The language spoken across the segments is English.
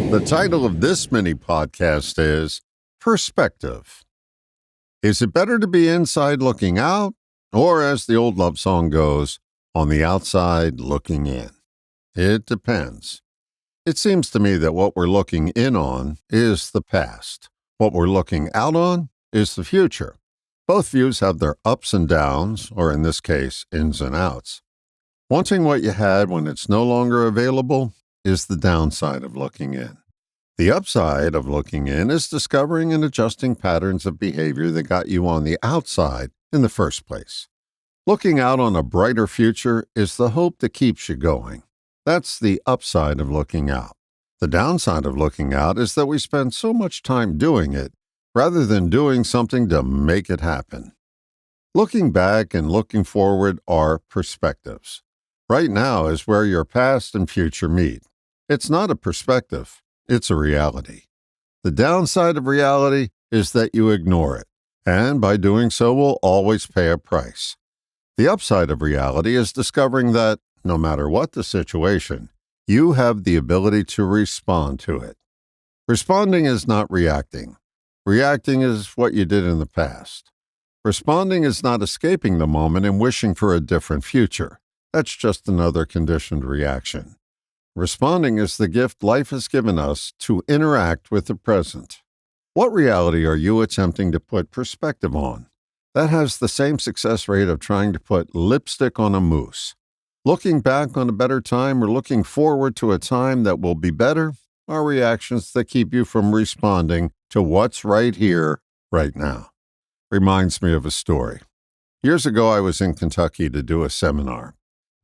The title of this mini podcast is Perspective. Is it better to be inside looking out, or as the old love song goes, on the outside looking in? It depends. It seems to me that what we're looking in on is the past. What we're looking out on is the future. Both views have their ups and downs, or in this case, ins and outs. Wanting what you had when it's no longer available is the downside of looking in. The upside of looking in is discovering and adjusting patterns of behavior that got you on the outside in the first place. Looking out on a brighter future is the hope that keeps you going. That's the upside of looking out. The downside of looking out is that we spend so much time doing it rather than doing something to make it happen. Looking back and looking forward are perspectives. Right now is where your past and future meet. It's not a perspective, it's a reality. The downside of reality is that you ignore it, and by doing so will always pay a price. The upside of reality is discovering that, no matter what the situation, you have the ability to respond to it. Responding is not reacting. Reacting is what you did in the past. Responding is not escaping the moment and wishing for a different future. That's just another conditioned reaction. Responding is the gift life has given us to interact with the present. What reality are you attempting to put perspective on? That has the same success rate of trying to put lipstick on a mousse. Looking back on a better time or looking forward to a time that will be better are reactions that keep you from responding to what's right here, right now. Reminds me of a story. Years ago, I was in Kentucky to do a seminar.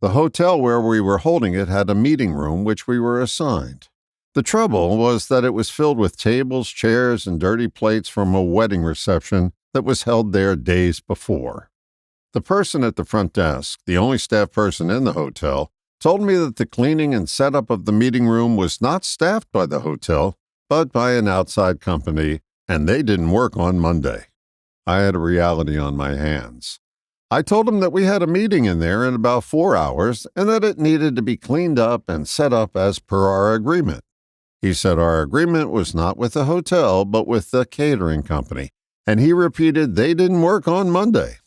The hotel where we were holding it had a meeting room which we were assigned. The trouble was that it was filled with tables, chairs, and dirty plates from a wedding reception that was held there days before. The person at the front desk, the only staff person in the hotel, told me that the cleaning and setup of the meeting room was not staffed by the hotel, but by an outside company, and they didn't work on Monday. I had a reality on my hands. I told him that we had a meeting in there in about 4 hours and that it needed to be cleaned up and set up as per our agreement. He said our agreement was not with the hotel, but with the catering company, and he repeated they didn't work on Monday.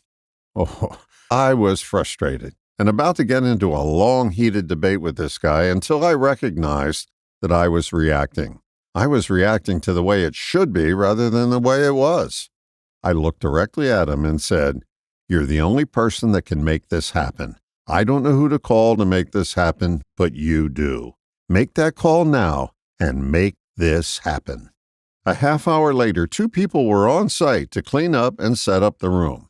Oh, I was frustrated and about to get into a long, heated debate with this guy until I recognized that I was reacting. I was reacting to the way it should be rather than the way it was. I looked directly at him and said, "You're the only person that can make this happen. I don't know who to call to make this happen, but you do. Make that call now and make this happen." A half hour later, 2 people were on site to clean up and set up the room.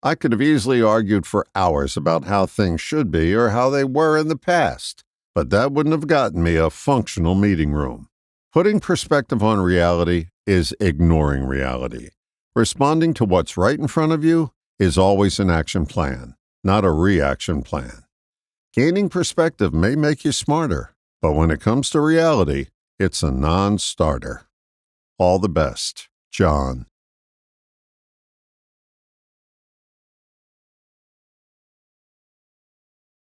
I could have easily argued for hours about how things should be or how they were in the past, but that wouldn't have gotten me a functional meeting room. Putting perspective on reality is ignoring reality. Responding to what's right in front of you is always an action plan, not a reaction plan. Gaining perspective may make you smarter, but when it comes to reality, it's a non-starter. All the best, John.